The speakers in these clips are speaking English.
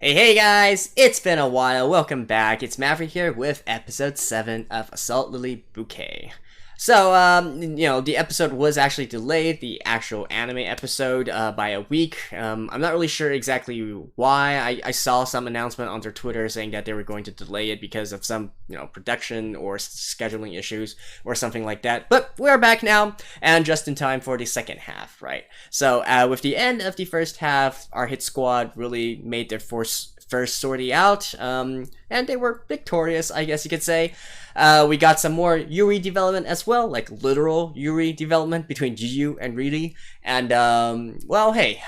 Hey guys, it's been a while. Welcome back. It's Maverick here with episode 7 of Assault Lily Bouquet. So, the episode was actually delayed, the actual anime episode, by a week. I'm not really sure exactly why. I saw some announcement on their Twitter saying that they were going to delay it because of some, production or scheduling issues or something like that. But we're back now, and just in time for the second half, right? So, with the end of the first half, our hit squad really made their first sortie out, and they were victorious, I guess you could say. We got some more Yuri development as well, like literal Yuri development between Jiyu and Riri. And, hey,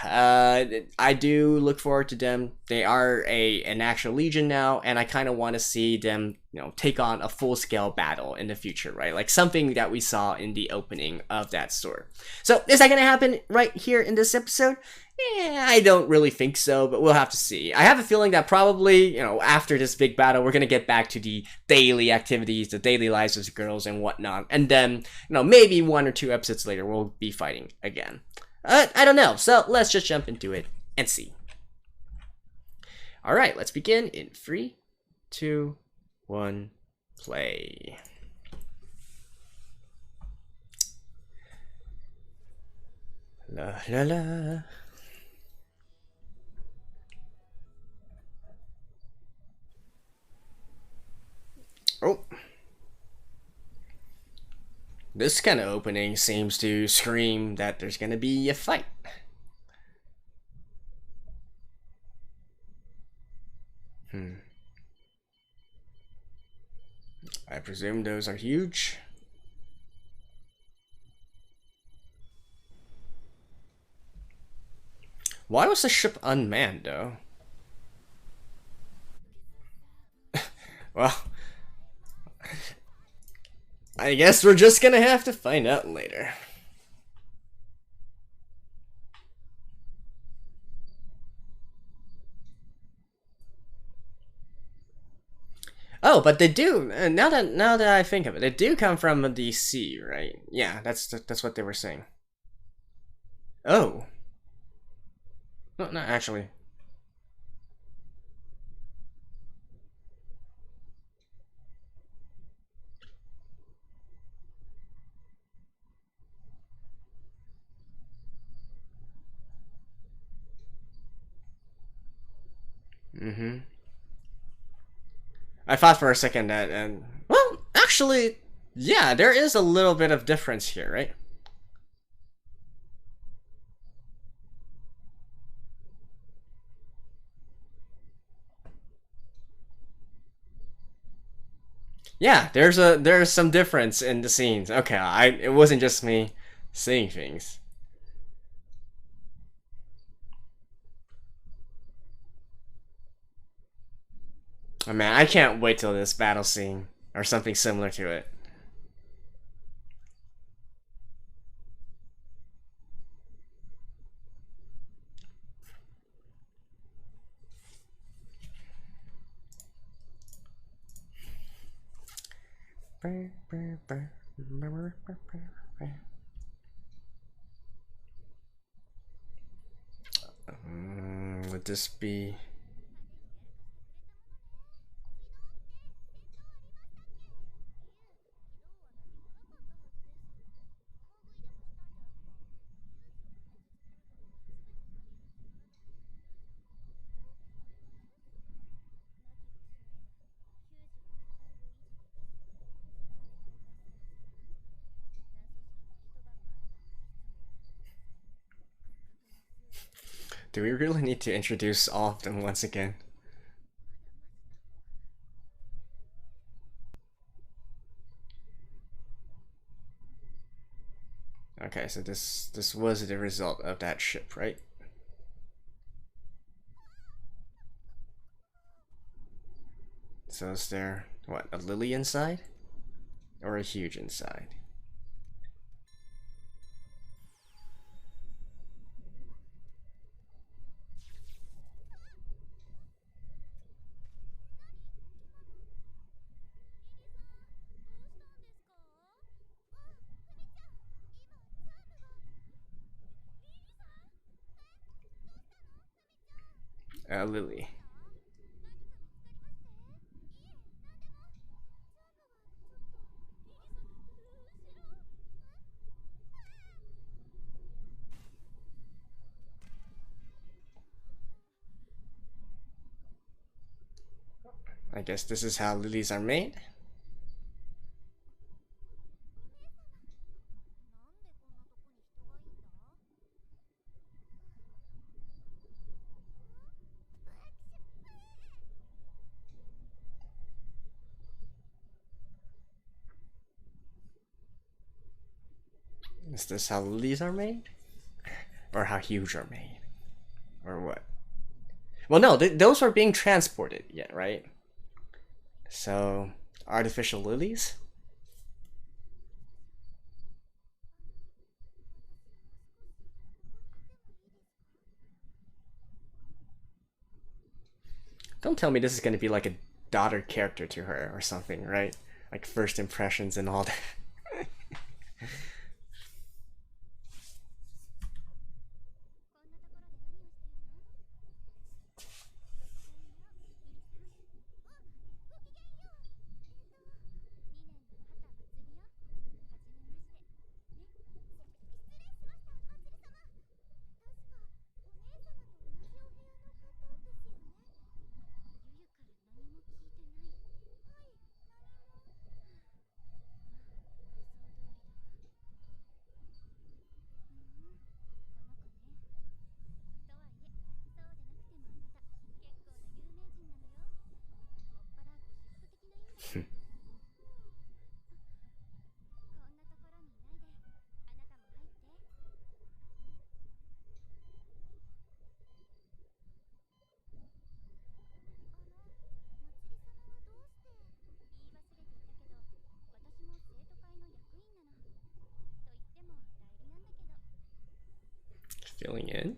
I do look forward to them. They are an actual legion now, and I kind of want to see them, take on a full-scale battle in the future, right? Like something that we saw in the opening of that store. So, is that going to happen right here in this episode? I don't really think so, but we'll have to see. I have a feeling that probably, after this big battle, we're gonna get back to the daily activities, the daily lives of the girls and whatnot, and then, maybe 1 or 2 episodes later, we'll be fighting again. I don't know, so let's just jump into it and see. Alright, let's begin in 3, 2, 1, play. La la la. Oh. This kind of opening seems to scream that there's gonna be a fight. I presume those are huge. Why was the ship unmanned, though? Well, I guess we're just gonna have to find out later. Oh, but they do. Now that I think of it, they do come from the sea, right? Yeah, that's what they were saying. Oh, no, not actually. I thought for a second that, and well, actually, yeah, there is a little bit of difference here, right? Yeah, there's some difference in the scenes. Okay, it wasn't just me seeing things. Oh man, I can't wait till this battle scene or something similar to it. Would this be? Do we really need to introduce all of them once again? Okay, so this was the result of that ship, right? So is there what, a lily inside? Or a huge inside? Lily. I guess this is how lilies are made. Is this how lilies are made? Or how huge are made? Or what? Well, no, those are being transported yet, right? So, artificial lilies? Don't tell me this is going to be like a daughter character to her or something, right? Like first impressions and all that. Filling in.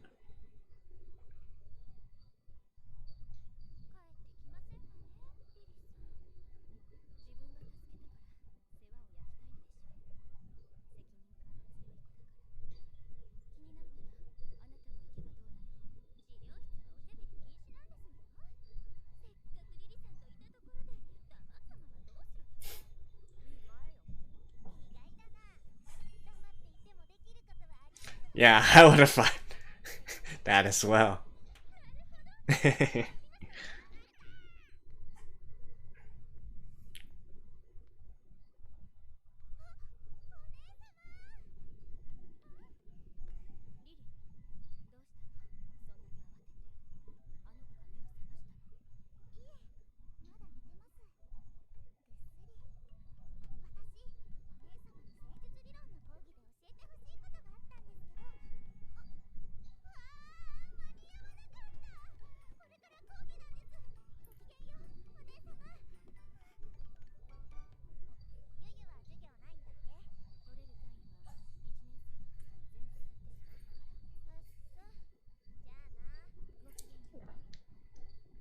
Yeah, I would have thought that as well.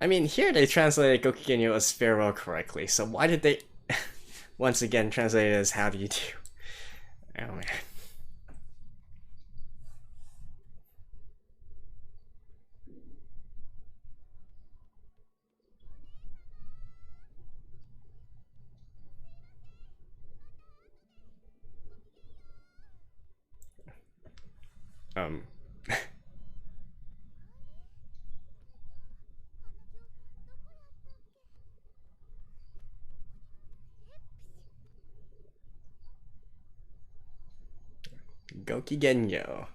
I mean, here they translated Gokigenyo as farewell correctly, so why did they once again translate it as how do you do? Oh man. Um. Gokigenyo.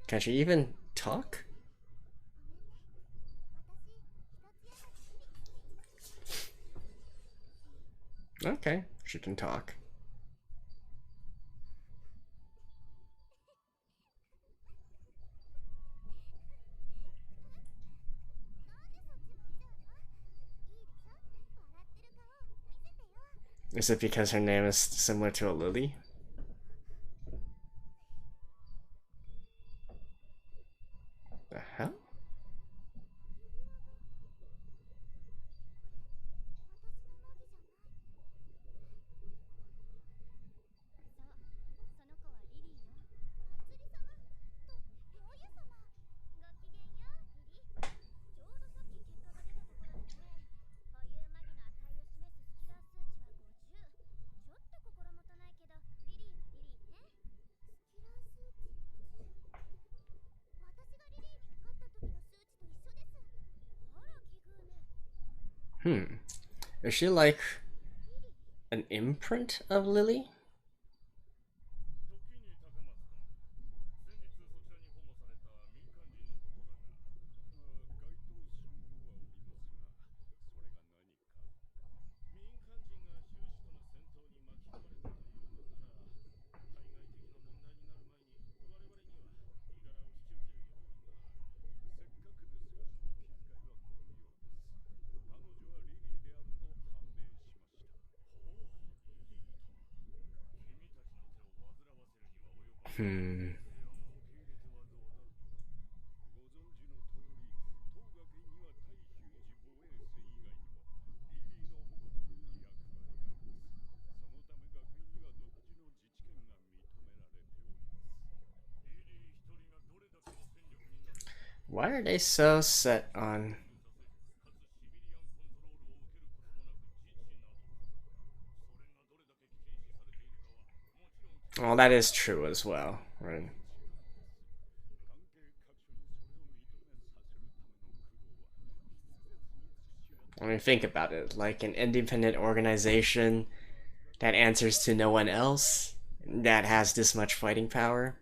Can she even talk? Okay, she can talk. Is it because her name is similar to a lily? The hell? Is she like an imprint of Lily? Why are they so set on... Well, that is true as well, right? I mean, think about it. Like an independent organization that answers to no one else, that has this much fighting power.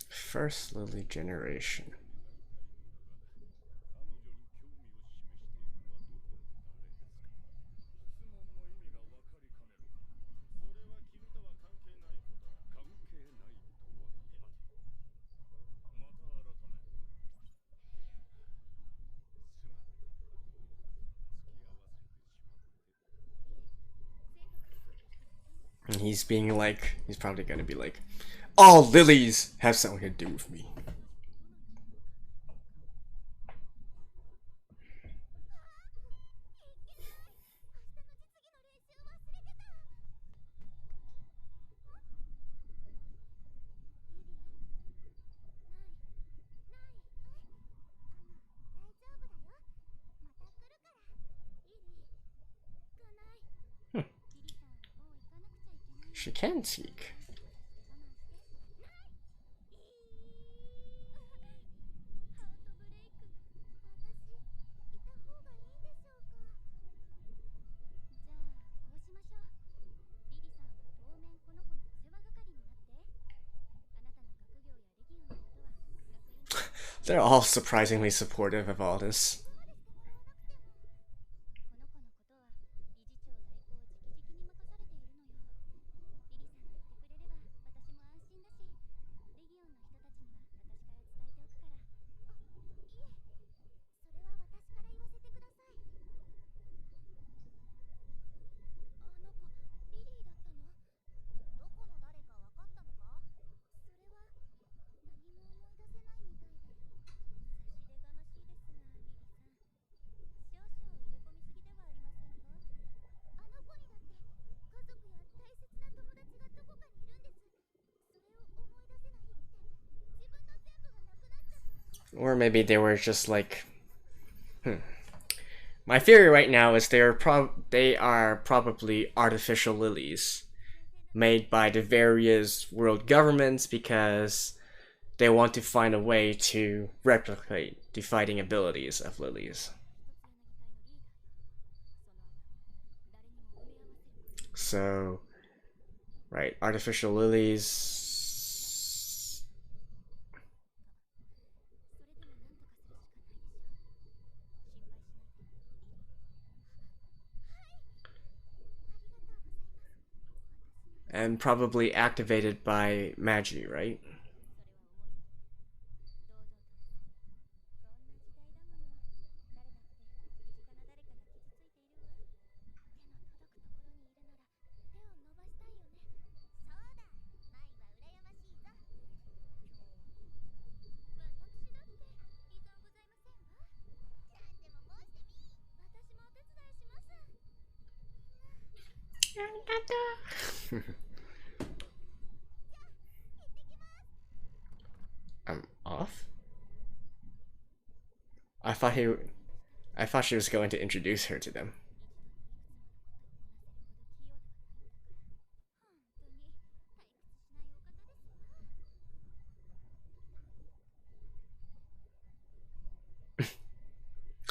First Lily generation. And he's being like, he's probably gonna be like, all lilies have something to do with me. She can speak. They're all surprisingly supportive of all this. Or maybe they were just like, My theory right now is they are probably artificial lilies made by the various world governments because they want to find a way to replicate the fighting abilities of lilies. So, right, artificial lilies. And probably activated by Magi, right? I thought he, I thought she was going to introduce her to them.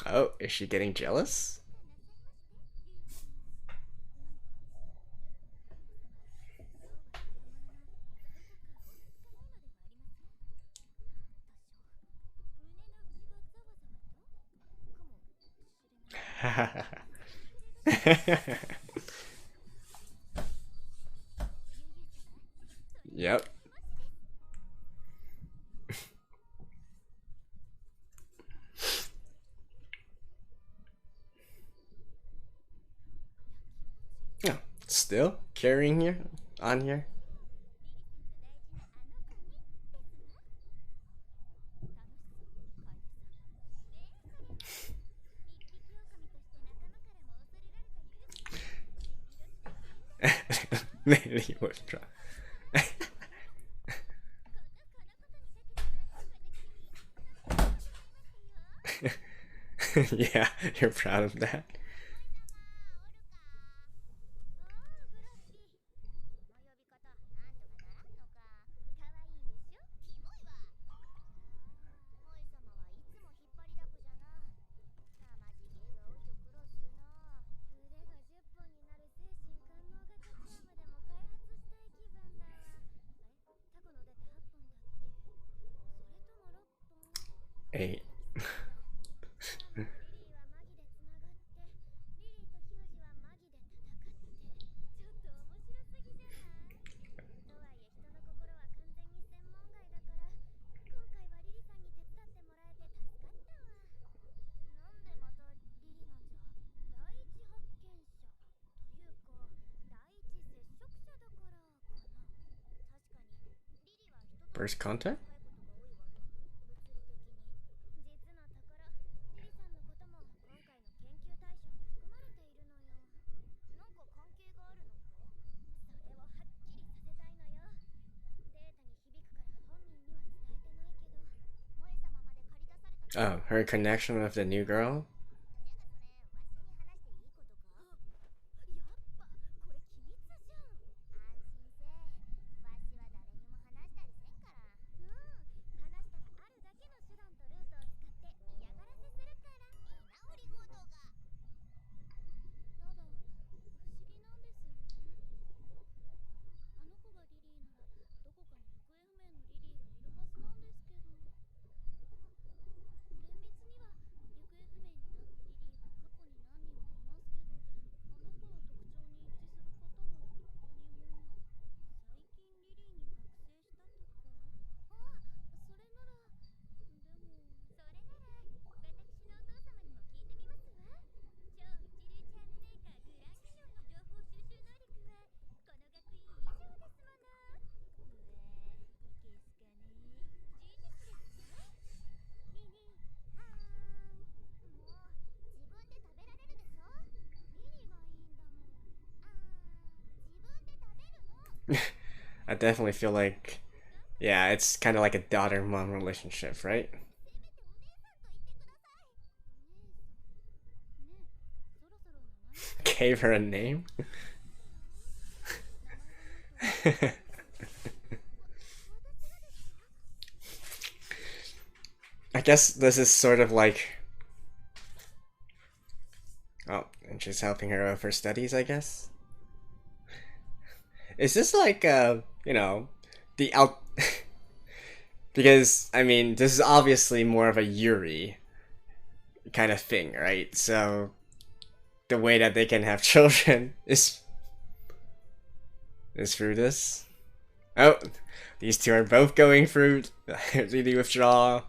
Oh, is she getting jealous? Yep. Yeah, still carrying here on here. Maybe withdraw. Yeah, you're proud of that. Eight. First contact? Oh, her connection with the new girl? I definitely feel like, yeah, it's kind of like a daughter-mom relationship, right? Gave her a name? I guess this is sort of like, oh, and she's helping her with her studies, I guess. Is this like, the out? Because I mean, this is obviously more of a Yuri kind of thing, right? So the way that they can have children is through this. Oh, these two are both going through the withdrawal.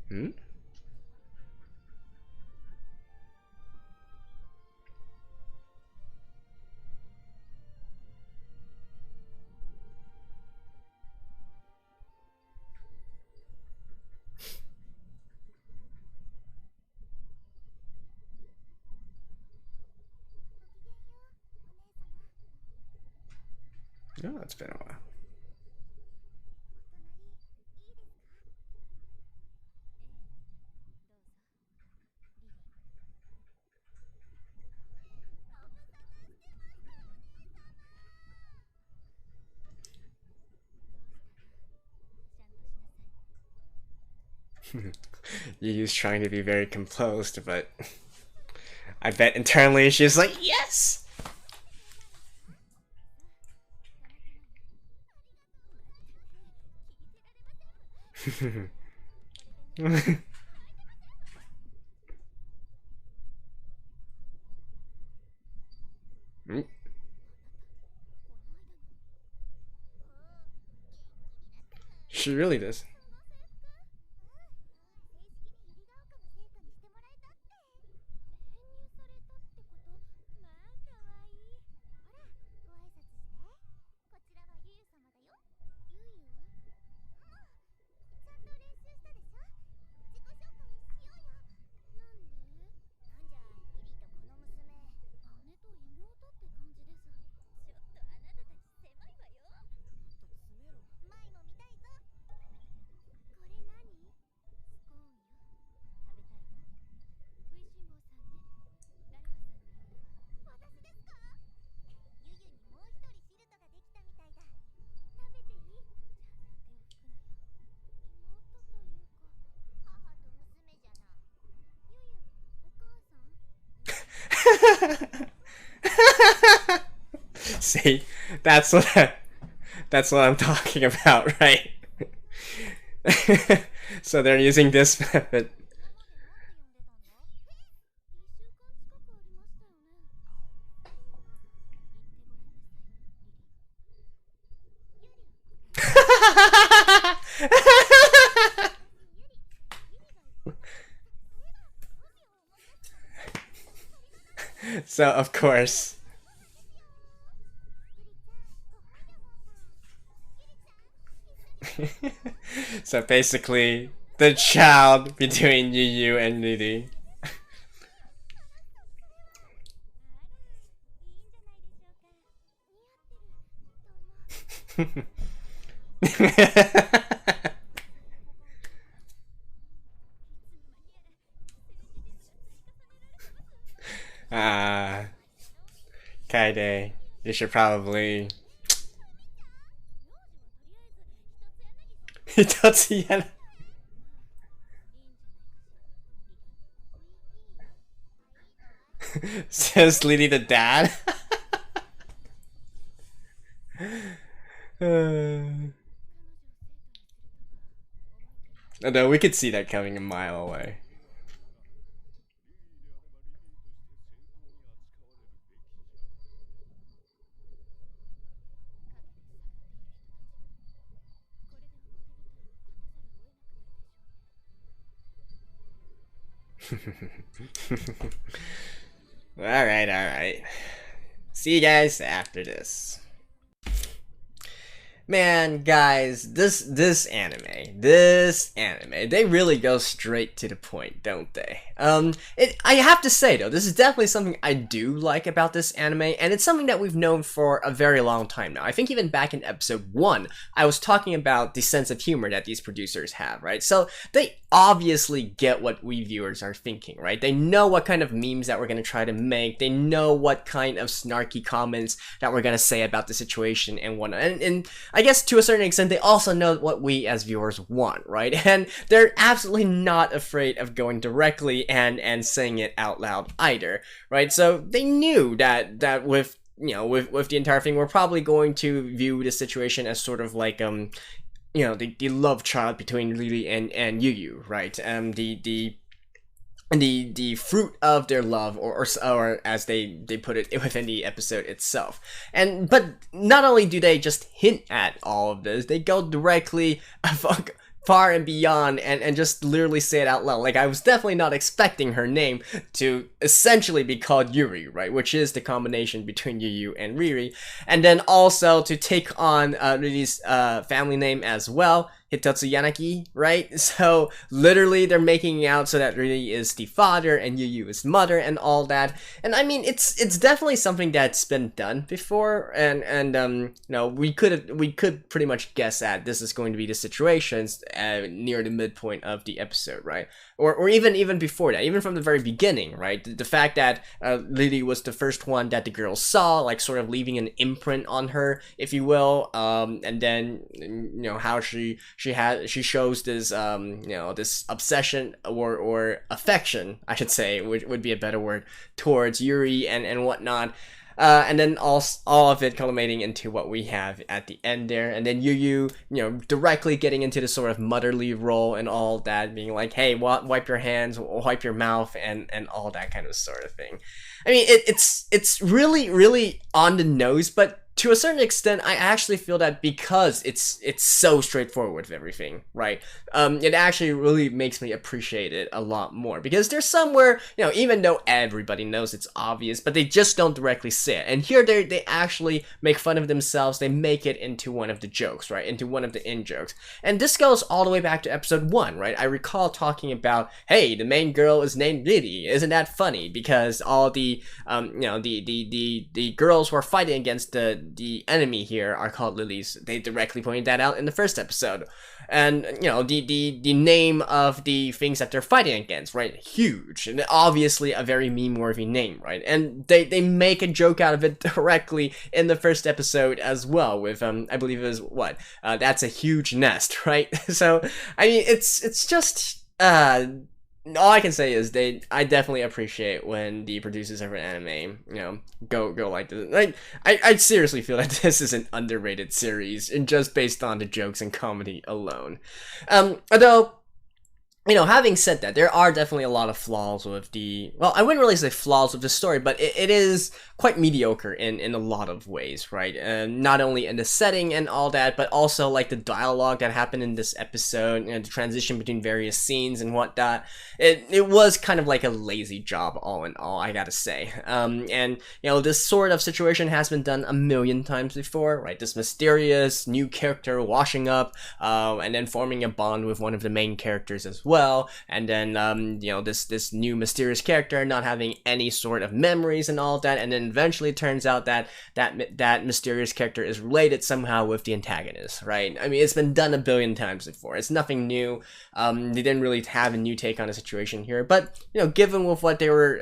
Hmm? Oh, it's been a while. Yu's trying to be very composed, but I bet internally she's like, yes! She really does. See, that's what I'm talking about, right? So they're using this method. So of course. So basically, the child between Yu and Lily. Kaide, you should probably. Hitotsu. Says Lily the dad. No, we could see that coming a mile away. Alright. See you guys after this. Man, guys, this anime, they really go straight to the point, don't they? I have to say though, this is definitely something I do like about this anime, and it's something that we've known for a very long time now. I think even back in episode 1, I was talking about the sense of humor that these producers have, right? So they obviously get what we viewers are thinking, right? They know what kind of memes that we're gonna try to make, they know what kind of snarky comments that we're gonna say about the situation and whatnot, and I guess to a certain extent, they also know what we as viewers want, right? And they're absolutely not afraid of going directly and saying it out loud either, right? So they knew that with with the entire thing, we're probably going to view the situation as sort of like the love child between Lily and Yu, right? The fruit of their love, or as they put it within the episode itself. But not only do they just hint at all of this, they go directly far and beyond and just literally say it out loud. Like, I was definitely not expecting her name to essentially be called Yuri, right? Which is the combination between Yu and Riri. And then also to take on Riri's family name as well, Hitatsu Yanagi, right? So literally they're making out so that Riri is the father and Yu is mother and all that. And I mean, it's definitely something that's been done before, and we could pretty much guess that this is going to be the situations near the midpoint of the episode, right? Or even before that, even from the very beginning, right? The fact that Lily was the first one that the girls saw, like sort of leaving an imprint on her, if you will, and then how she shows this this obsession or affection, I should say, which would be a better word, towards Yuri and whatnot. And then all of it culminating into what we have at the end there, and then Yu directly getting into the sort of motherly role and all that, being like, hey, wipe your hands, wipe your mouth, and all that kind of sort of thing. I mean, it's really on the nose, but to a certain extent, I actually feel that because it's so straightforward with everything, right? It actually really makes me appreciate it a lot more, because there's somewhere, even though everybody knows it's obvious, but they just don't directly say it. And here they actually make fun of themselves. They make it into one of the jokes, right? Into one of the in-jokes. And this goes all the way back to episode 1, right? I recall talking about, hey, the main girl is named Lily. Isn't that funny? Because all the the girls who are fighting against the enemy here are called lilies. They directly pointed that out in the first episode. And the name of the things that they're fighting against, right? Huge, and obviously a very meme-worthy name, right? And they make a joke out of it directly in the first episode as well, with I believe it was that's a huge nest, right? So I mean, it's just all I can say is I definitely appreciate when the producers of an anime, go like this. Like, I seriously feel that this is an underrated series, and just based on the jokes and comedy alone. Although, having said that, there are definitely a lot of flaws with I wouldn't really say flaws with the story, but it is quite mediocre in a lot of ways, right? Not only in the setting and all that, but also like the dialogue that happened in this episode, the transition between various scenes and whatnot. It was kind of like a lazy job, all in all, I gotta say. And this sort of situation has been done a million times before, right? This mysterious new character washing up, and then forming a bond with one of the main characters as well, and then this new mysterious character not having any sort of memories and all that, and then eventually it turns out that mysterious character is related somehow with the antagonist, right? I mean, it's been done a billion times before. It's nothing new. They didn't really have a new take on the situation here, but given with what they were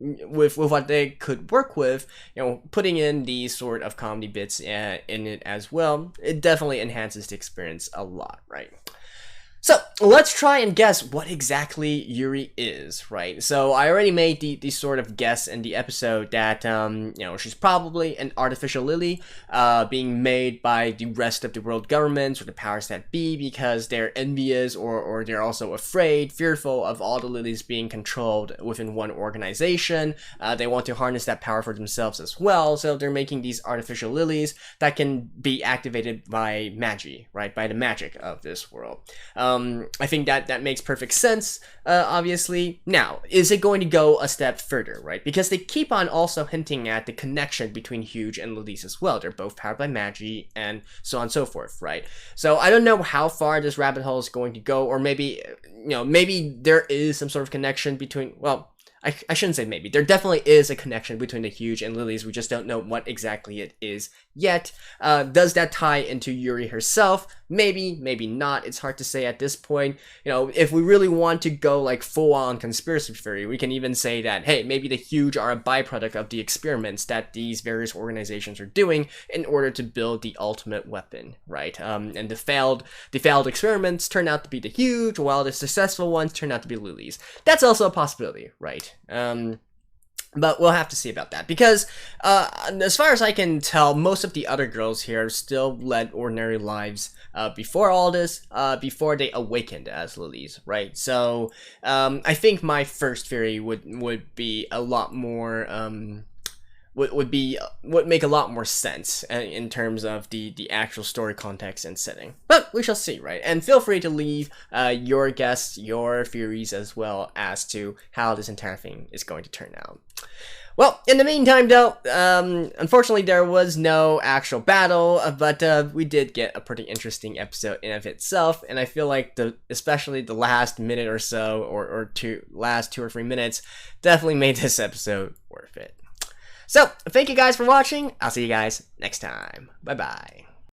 with what they could work with, putting in these sort of comedy bits in it as well, it definitely enhances the experience a lot, right? So let's try and guess what exactly Yuri is, right? So I already made the sort of guess in the episode that she's probably an artificial lily, being made by the rest of the world governments or the powers that be, because they're envious or they're also afraid, fearful of all the lilies being controlled within one organization. They want to harness that power for themselves as well, so they're making these artificial lilies that can be activated by magi, right? By the magic of this world. I think that makes perfect sense, obviously. Now, is it going to go a step further, right? Because they keep on also hinting at the connection between Huge and Lilith as well. They're both powered by magi and so on and so forth, right? So I don't know how far this rabbit hole is going to go, or maybe, maybe there is some sort of connection between, well, I shouldn't say maybe. There definitely is a connection between the Huge and Lilies. We just don't know what exactly it is yet. Does that tie into Yuri herself? Maybe, maybe not. It's hard to say at this point. If we really want to go like full-on conspiracy theory, we can even say that, hey, maybe the Huge are a byproduct of the experiments that these various organizations are doing in order to build the ultimate weapon, right? And the failed experiments turn out to be the Huge, while the successful ones turn out to be Lilies. That's also a possibility, right? But we'll have to see about that, because as far as I can tell, most of the other girls here still led ordinary lives before all this, before they awakened as lilies, right? So I think my first theory would be a lot more would make a lot more sense in terms of the actual story context and setting. But we shall see, right? And feel free to leave your guesses, your theories as well as to how this entire thing is going to turn out. Well, in the meantime, though, unfortunately there was no actual battle, but we did get a pretty interesting episode in of itself, and I feel like especially the last minute or so, or last 2 or 3 minutes, definitely made this episode worth it. So, thank you guys for watching. I'll see you guys next time. Bye-bye.